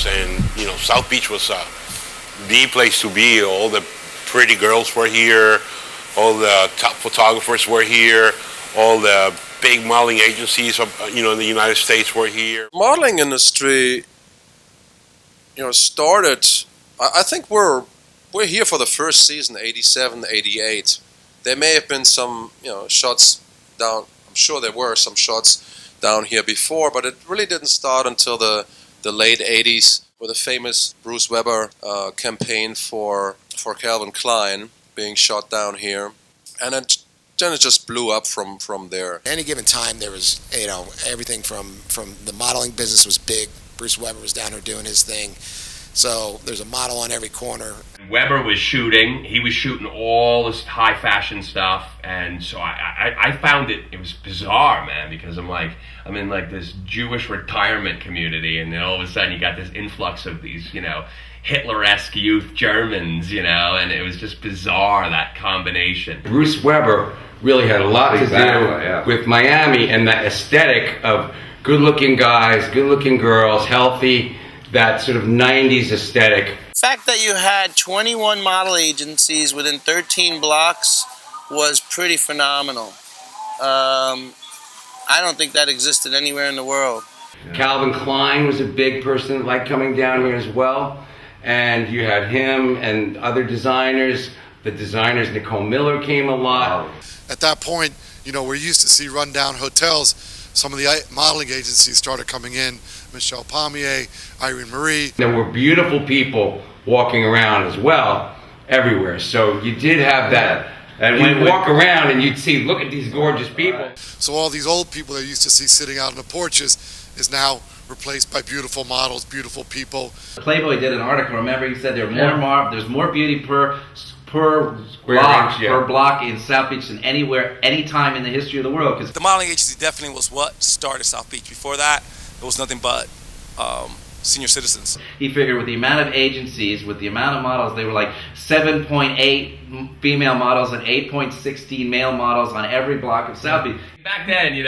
And South Beach was the place to be. All the pretty girls were here, all the top photographers were here, all the big modeling agencies in the United States were here. Modeling industry, started. I think we're here for the first season, 87, 88. There may have been some shots down. I'm sure there were some shots down here before, but it really didn't start until the late 80s with a famous Bruce Weber campaign for Calvin Klein being shot down here, and then it just blew up from there. At any given time, there was everything from the modeling business was big. Bruce Weber was down here doing his thing, so there's a model on every corner. Weber was shooting. He was shooting all this high fashion stuff, and so I found it was bizarre, man, because I'm in like this Jewish retirement community, and then all of a sudden you got this influx of these Hitler-esque youth Germans, and it was just bizarre, that combination. Bruce Weber really had a lot to do with Miami and that aesthetic of good-looking guys, good-looking girls, healthy, that sort of 90s aesthetic. The fact that you had 21 model agencies within 13 blocks was pretty phenomenal. I don't think that existed anywhere in the world. Calvin Klein was a big person coming down here as well. And you had him and other designers. The designers, Nicole Miller came a lot. At that point, we're used to see rundown hotels. Some of the modeling agencies started coming in. Michelle Pommier, Irene Marie. There were beautiful people walking around as well, everywhere. So you did have that. And you'd walk around and you'd see, look at these gorgeous people. So all these old people that you used to see sitting out on the porches is now replaced by beautiful models, beautiful people. Playboy did an article, remember, he said there's more beauty per block in South Beach than anywhere, any time in the history of the world. The modeling agency definitely was what started South Beach. Before that, it was nothing but senior citizens. He figured with the amount of agencies, with the amount of models, they were like 7.8 female models and 8.16 male models on every block of South Beach. Back then,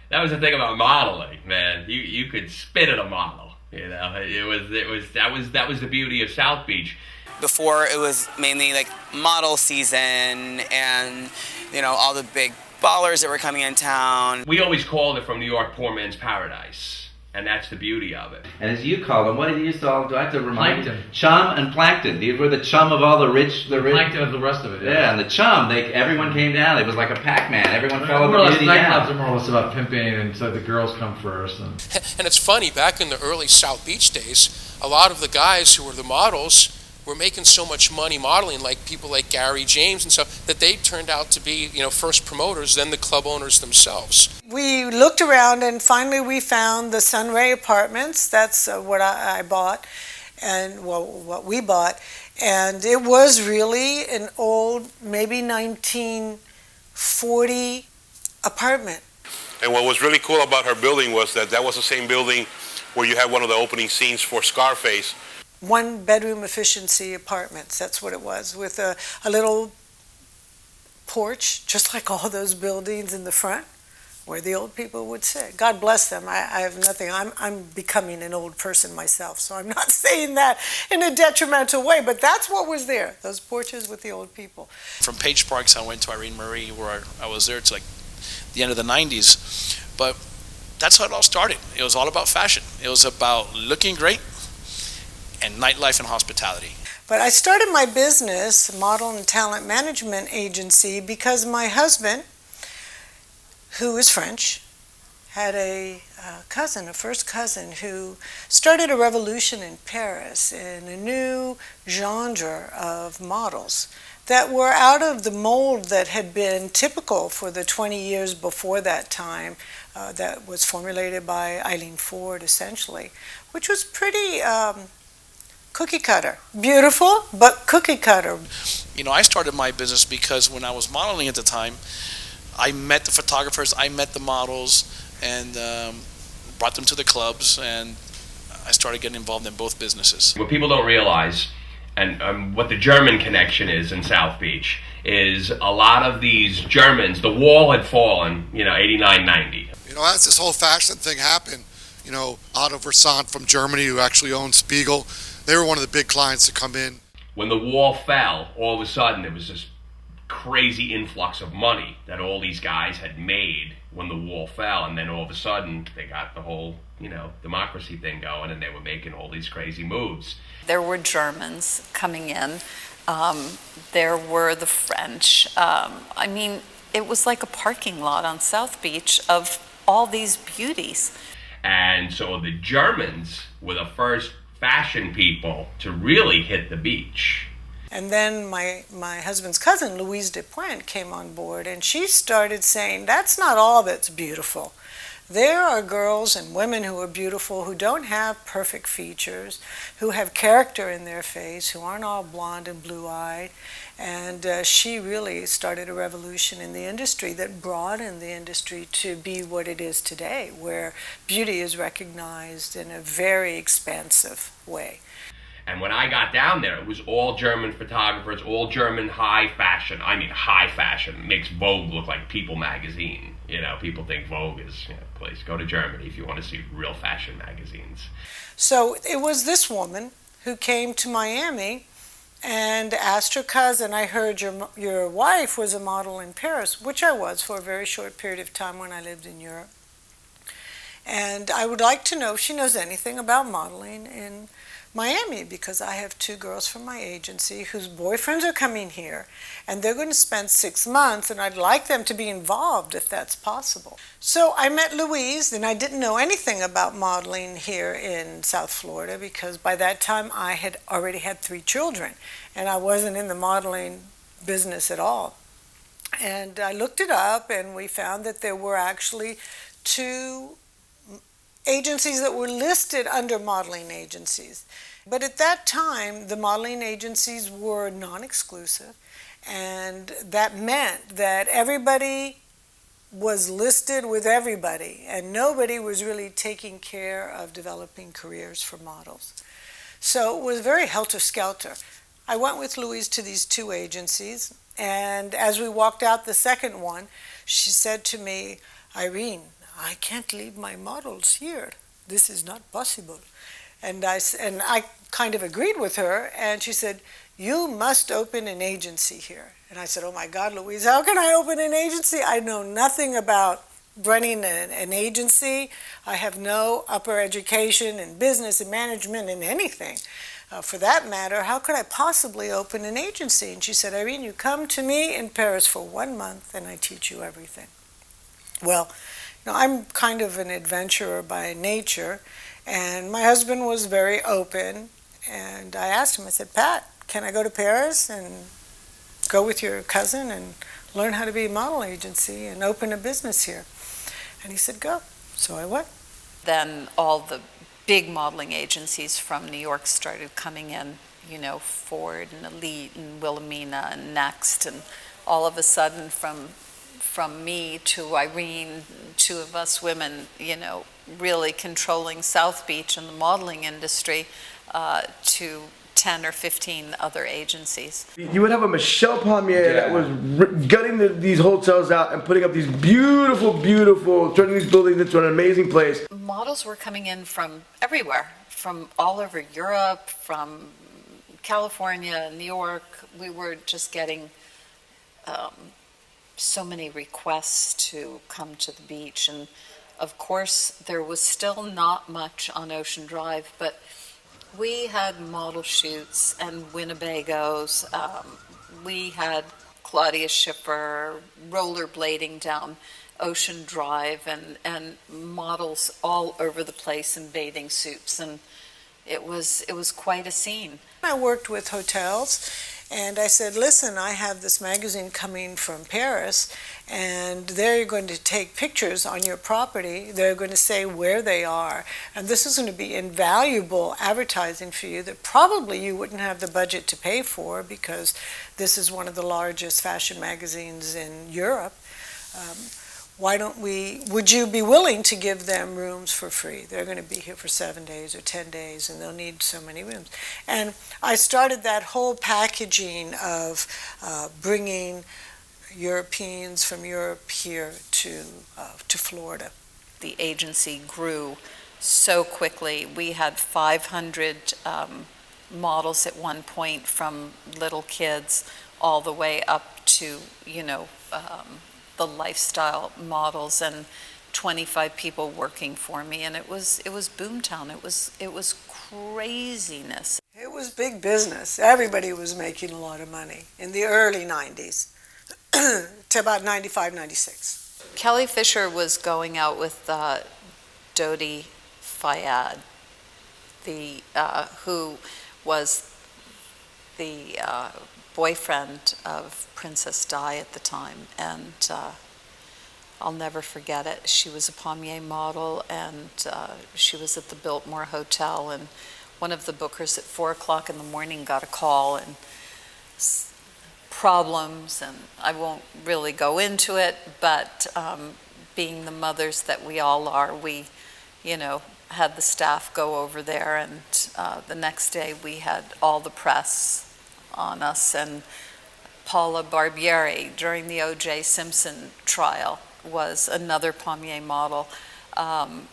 that was the thing about modeling, man. You could spit at a model. That was the beauty of South Beach. Before, it was mainly like model season and all the big ballers that were coming in town. We always called it from New York poor man's paradise. And that's the beauty of it. And as you call them, what did you call? Do I have to remind you? Chum and plankton. These were the chum of all the rich. The plankton of the rest of it. Yeah, and the chum. Everyone came down. It was like a Pac-Man. Everyone fell over beauty down. Nightclubs are more or less about pimping, and so the girls come first. And it's funny, back in the early South Beach days, a lot of the guys who were the models were making so much money modeling, like people like Gary James and stuff, that they turned out to be, first promoters, then the club owners themselves. We looked around and finally we found the Sunray Apartments. That's what I bought, and what we bought. And it was really an old, maybe 1940 apartment. And what was really cool about her building was that was the same building where you had one of the opening scenes for Scarface. 1-bedroom efficiency apartments, that's what it was, with a little porch, just like all those buildings in the front, where the old people would sit. God bless them. I have nothing. I'm becoming an old person myself, so I'm not saying that in a detrimental way, but that's what was there, those porches with the old people. From Page Parks, I went to Irene Marie, where I was there to the end of the 90s, but that's how it all started. It was all about fashion. It was about looking great, and nightlife and hospitality. But I started my business, model and talent management agency, because my husband, who is French, had a first cousin, who started a revolution in Paris in a new genre of models that were out of the mold that had been typical for the 20 years before that time, that was formulated by Eileen Ford, essentially, which was pretty cookie cutter. Beautiful, but cookie cutter. I started my business because when I was modeling at the time, I met the photographers, I met the models, and brought them to the clubs, and I started getting involved in both businesses. What people don't realize and what the German connection is in South Beach is a lot of these Germans, the wall had fallen, 89, 90. As this whole fashion thing happened, Otto Versant from Germany, who actually owned Spiegel, they were one of the big clients to come in. When the wall fell, all of a sudden there was this crazy influx of money that all these guys had made when the wall fell, and then all of a sudden they got the whole, democracy thing going, and they were making all these crazy moves. There were Germans coming in. There were the French. It was like a parking lot on South Beach of all these beauties. And so the Germans were the first fashion people to really hit the beach. And then my husband's cousin, Louise Depointe, came on board, and she started saying, that's not all that's beautiful. There are girls and women who are beautiful, who don't have perfect features, who have character in their face, who aren't all blonde and blue-eyed. And she really started a revolution in the industry that broadened the industry to be what it is today, where beauty is recognized in a very expansive way. And when I got down there, it was all German photographers, all German high fashion. I mean, high fashion. It makes Vogue look like People magazine. People think Vogue is a place. Go to Germany if you want to see real fashion magazines. So it was this woman who came to Miami and asked her cousin, I heard your wife was a model in Paris, which I was for a very short period of time when I lived in Europe. And I would like to know if she knows anything about modeling in Miami, because I have 2 girls from my agency whose boyfriends are coming here, and they're going to spend 6 months, and I'd like them to be involved if that's possible. So I met Louise, and I didn't know anything about modeling here in South Florida, because by that time I had already had 3 children, and I wasn't in the modeling business at all. And I looked it up, and we found that there were actually 2 agencies that were listed under modeling agencies. But at that time, the modeling agencies were non-exclusive, and that meant that everybody was listed with everybody, and nobody was really taking care of developing careers for models. So it was very helter-skelter. I went with Louise to these 2 agencies, and as we walked out the second one, she said to me, Irene, I can't leave my models here. This is not possible. And I kind of agreed with her, and she said, you must open an agency here. And I said, oh my God, Louise, how can I open an agency? I know nothing about running an agency. I have no upper education in business and management and anything. For that matter, how could I possibly open an agency? And she said, Irene, you come to me in Paris for 1 month, and I teach you everything. Well, I'm kind of an adventurer by nature, and my husband was very open, and I asked him, I said, Pat, can I go to Paris and go with your cousin and learn how to be a model agency and open a business here? And he said, go. So I went. Then all the big modeling agencies from New York started coming in, Ford and Elite and Wilhelmina and Next, and all of a sudden from me to Irene, 2 of us women, really controlling South Beach and the modeling industry, to 10 or 15 other agencies. You would have a Michelle Palmier that was gutting these hotels out and putting up these beautiful, turning these buildings into an amazing place. Models were coming in from everywhere, from all over Europe, from California, New York. We were just getting so many requests to come to the beach, and of course there was still not much on Ocean Drive, but we had model shoots and Winnebagos. We had Claudia Schiffer rollerblading down Ocean Drive, and models all over the place in bathing suits, and it was quite a scene. I worked with hotels, and I said, listen, I have this magazine coming from Paris, and they're going to take pictures on your property. They're going to say where they are, and this is going to be invaluable advertising for you that probably you wouldn't have the budget to pay for, because this is one of the largest fashion magazines in Europe. would you be willing to give them rooms for free? They're going to be here for 7 days or 10 days and they'll need so many rooms. And I started that whole packaging of bringing Europeans from Europe here to Florida. The agency grew so quickly. We had 500 models at one point, from little kids all the way up to, the lifestyle models, and 25 people working for me, and it was boomtown. It was craziness. It was big business. Everybody was making a lot of money in the early 90s to about 95, 96. Kelly Fisher was going out with Dodi Fayed, who was the boyfriend of Princess Di at the time, and I'll never forget it. She was a Pommier model, and she was at the Biltmore Hotel, and one of the bookers at 4 o'clock in the morning got a call, and problems, and I won't really go into it, but being the mothers that we all are, we, had the staff go over there, and the next day we had all the press on us. And Paula Barbieri, during the O.J. Simpson trial, was another Pommier model. And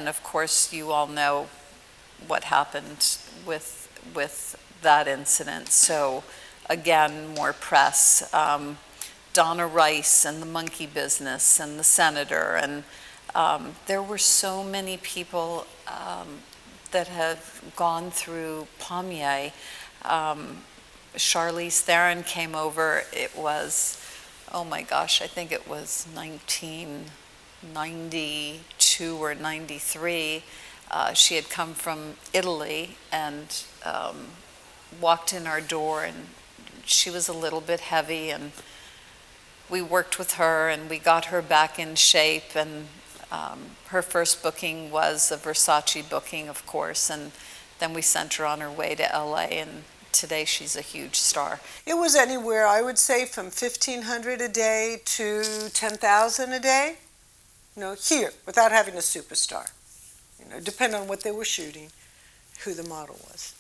of course, you all know what happened with that incident. So again, more press. Donna Rice and the monkey business and the senator, and there were so many people that have gone through Pommier. Charlize Theron came over. It was, oh my gosh, I think it was 1992 or 93. She had come from Italy and walked in our door, and she was a little bit heavy, and we worked with her and we got her back in shape, and her first booking was a Versace booking, of course, and then we sent her on her way to LA, and today she's a huge star. It was anywhere, I would say, from $1,500 a day to $10,000 a day, here, without having a superstar. Depending on what they were shooting, who the model was.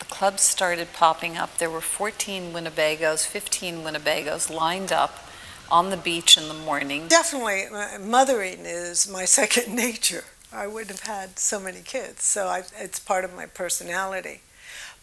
The clubs started popping up. There were 14 Winnebagos, 15 Winnebagos lined up on the beach in the morning. Definitely, mothering is my second nature. I wouldn't have had so many kids, so it's part of my personality.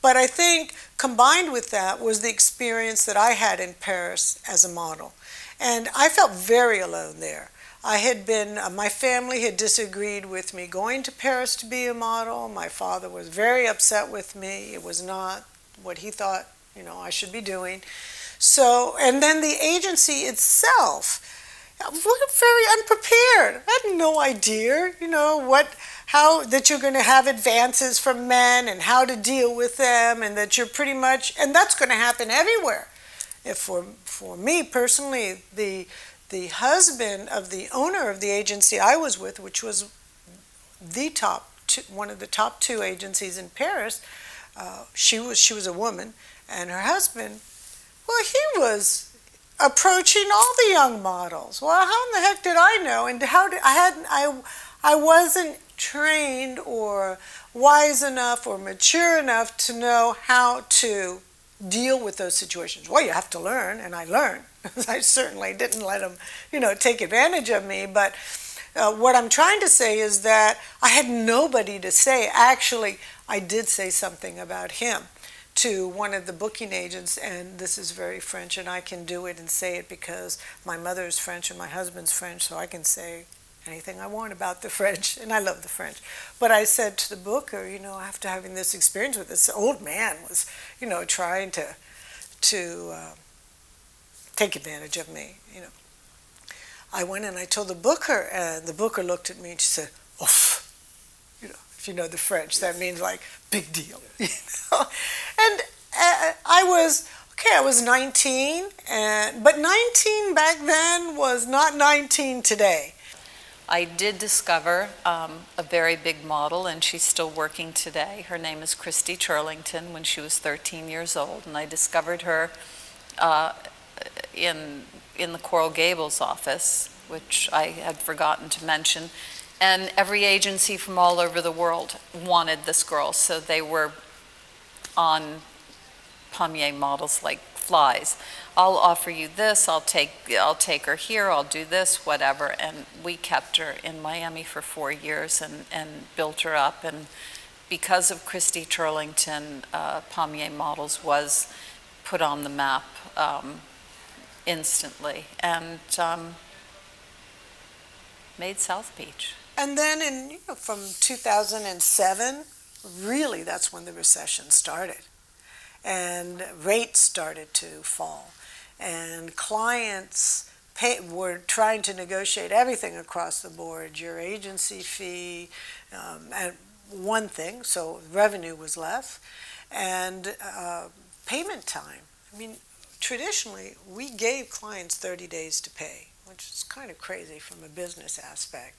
But I think combined with that was the experience that I had in Paris as a model. And I felt very alone there. My family had disagreed with me going to Paris to be a model. My father was very upset with me. It was not what he thought, I should be doing. So, and then the agency itself, very unprepared. I had no idea, how that you're going to have advances from men and how to deal with them, and that you're pretty much, and that's going to happen everywhere. For me personally, the husband of the owner of the agency I was with, which was one of the top 2 agencies in Paris, she was a woman, and her husband, well, he was approaching all the young models. Well, how in the heck did I know? And I wasn't trained or wise enough or mature enough to know how to deal with those situations. Well, you have to learn, and I learned. I certainly didn't let him, take advantage of me. But what I'm trying to say is that I had nobody to say. Actually, I did say something about him to one of the booking agents, and this is very French, and I can do it and say it because my mother is French and my husband's French, so I can say anything I want about the French, and I love the French. But I said to the booker, after having this experience with this old man was, trying to take advantage of me, I went and I told the booker, and the booker looked at me and she said, "Oof." If you know the French, that means like big deal, And I was 19, but 19 back then was not 19 today. I did discover a very big model, and she's still working today. Her name is Christy Turlington, when she was 13 years old, and I discovered her in the Coral Gables office, which I had forgotten to mention. And every agency from all over the world wanted this girl, so they were on Pommier models like flies. I'll offer you this, I'll take her here, I'll do this, whatever. And we kept her in Miami for 4 years and built her up. And because of Christy Turlington, Pommier Models was put on the map instantly, and made South Beach. And then from 2007, really that's when the recession started. And rates started to fall. And clients were trying to negotiate everything across the board, your agency fee, and one thing, so revenue was less, and payment time. I mean, traditionally, we gave clients 30 days to pay, which is kind of crazy from a business aspect.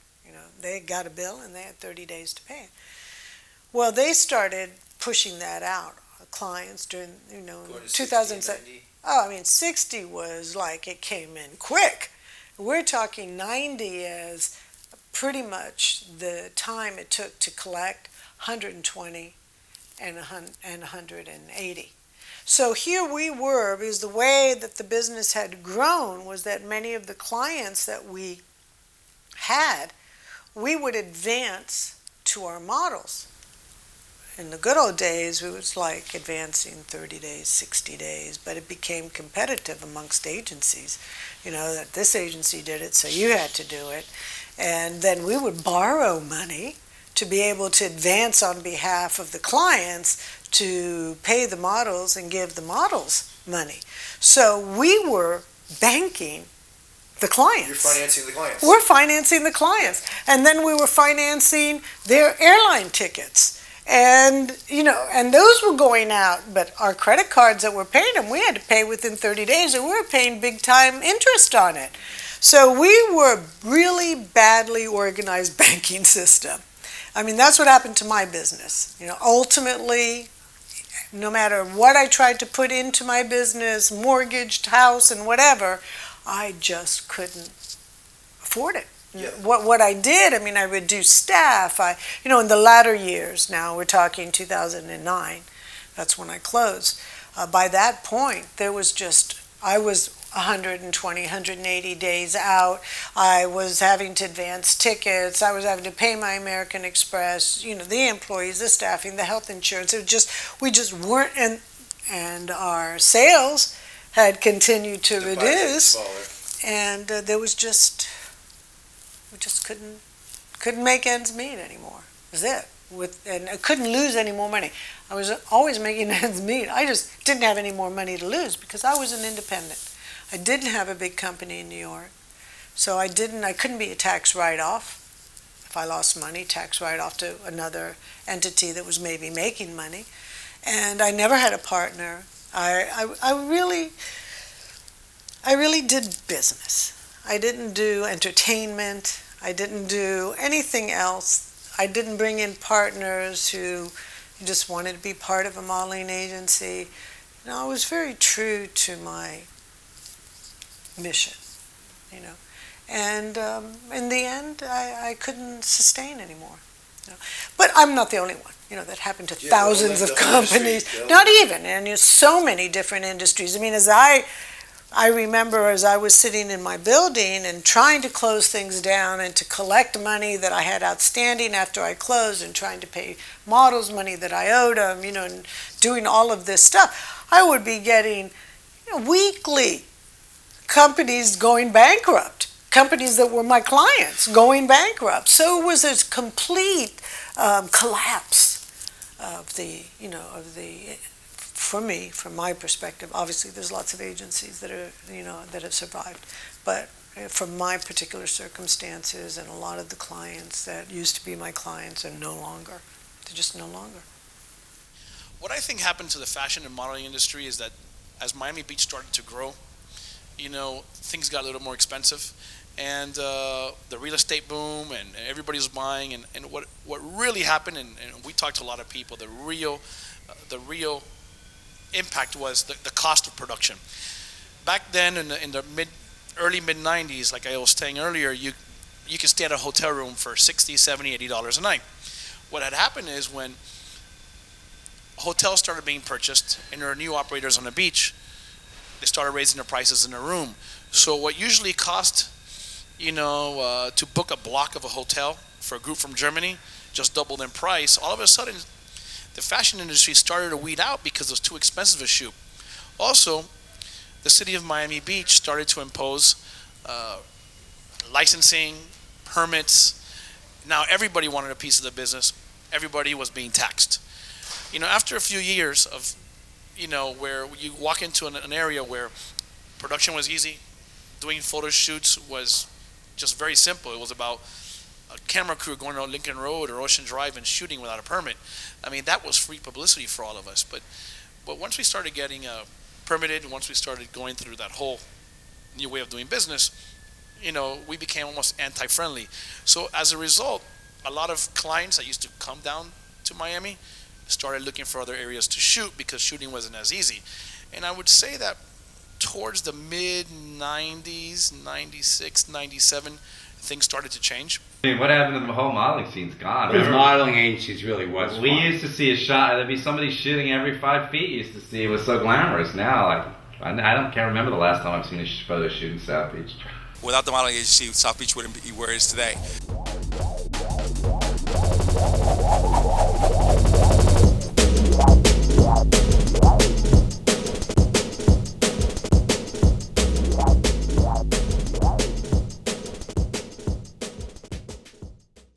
They got a bill and they had 30 days to pay. Well, they started pushing that out, clients, during, 2007. Oh, I mean, 60 was like it came in quick. We're talking 90 as pretty much the time it took to collect 120 and 180. So here we were, because the way that the business had grown was that many of the clients that we had, we would advance to our models. In the good old days, it was like advancing 30 days, 60 days, but it became competitive amongst agencies. That this agency did it, so you had to do it. And then we would borrow money to be able to advance on behalf of the clients to pay the models and give the models money. So we were banking the clients. You're financing the clients. We're financing the clients. And then we were financing their airline tickets. And, and those were going out, but our credit cards that were paying them, we had to pay within 30 days, and we were paying big time interest on it. So we were really badly organized banking system. I mean, that's what happened to my business. Ultimately, no matter what I tried to put into my business, mortgaged house and whatever, I just couldn't afford it. Yeah. What I did, I reduced staff. In the latter years, now we're talking 2009, that's when I closed. By that point, I was 120, 180 days out. I was having to advance tickets. I was having to pay my American Express, the employees, the staffing, the health insurance. We just weren't, and our sales had continued to reduce. And there was we just couldn't make ends meet anymore. That was it. And I couldn't lose any more money. I was always making ends meet. I just didn't have any more money to lose because I was an independent. I didn't have a big company in New York, so I couldn't be a tax write-off. If I lost money, tax write-off to another entity that was maybe making money. And I never had a partner. I really did business. I didn't do entertainment. I didn't do anything else. I didn't bring in partners who just wanted to be part of a modeling agency. I was very true to my mission, And in the end, I couldn't sustain anymore. But I'm not the only one. That happened to thousands of companies. Not even. And there's so many different industries. As I remember as I was sitting in my building and trying to close things down and to collect money that I had outstanding after I closed and trying to pay models money that I owed them, and doing all of this stuff, I would be getting weekly companies going bankrupt, companies that were my clients going bankrupt. So it was a complete collapse of the for me, from my perspective. Obviously there's lots of agencies that are, that have survived, but from my particular circumstances and a lot of the clients that used to be my clients are no longer. They're just no longer. What I think happened to the fashion and modeling industry is that as Miami Beach started to grow, things got a little more expensive, and the real estate boom, and everybody was buying, and what really happened, and we talked to a lot of people, the real impact was the cost of production. back then in the early mid 90s, like I was saying earlier, you could stay at a hotel room for $60, $70, $80 a night. What had happened is when hotels started being purchased and there were new operators on the beach, they started raising the prices in the room. So what usually cost, to book a block of a hotel for a group from Germany just doubled in price. All of a sudden, the fashion industry started to weed out because it was too expensive to shoot. Also, the city of Miami Beach started to impose licensing, permits. Now everybody wanted a piece of the business. Everybody was being taxed. After a few years of, where you walk into an area where production was easy, doing photo shoots was just very simple. It was about a camera crew going on Lincoln Road or Ocean Drive and shooting without a permit. I mean, that was free publicity for all of us. But once we started getting permitted, once we started going through that whole new way of doing business, we became almost anti-friendly. So as a result, a lot of clients that used to come down to Miami started looking for other areas to shoot because shooting wasn't as easy. And I would say that towards the mid-90s, 96, 97, things started to change. I mean, what happened to the whole modeling scene's gone. The modeling agencies really was We fun. used to see a shot, there'd be somebody shooting every 5 feet. You used to see it was so glamorous. Now, can't remember the last time I've seen a photo shoot in South Beach. Without the modeling agency, South Beach wouldn't be where it is today.